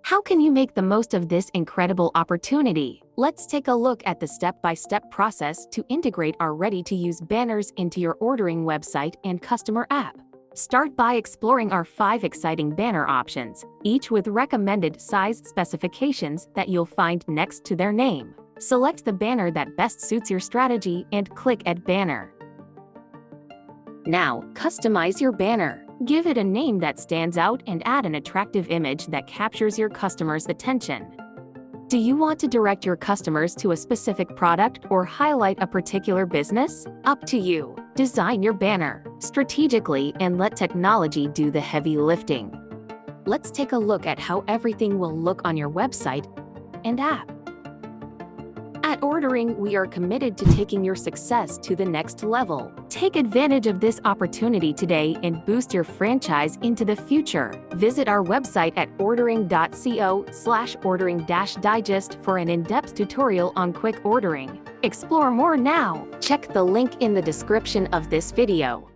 How can you make the most of this incredible opportunity? Let's take a look at the step-by-step process to integrate our ready-to-use banners into your ordering website and customer app. Start by exploring our 5 exciting banner options, each with recommended size specifications that you'll find next to their name. Select the banner that best suits your strategy and click Add Banner. Now, customize your banner. Give it a name that stands out and add an attractive image that captures your customers' attention. Do you want to direct your customers to a specific product or highlight a particular business? Up to you. Design your banner strategically and let technology do the heavy lifting. Let's take a look at how everything will look on your website and app. At Ordering, we are committed to taking your success to the next level. Take advantage of this opportunity today and boost your franchise into the future. Visit our website at ordering.co/ordering-digest for an in-depth tutorial on quick ordering. Explore more now. Check the link in the description of this video.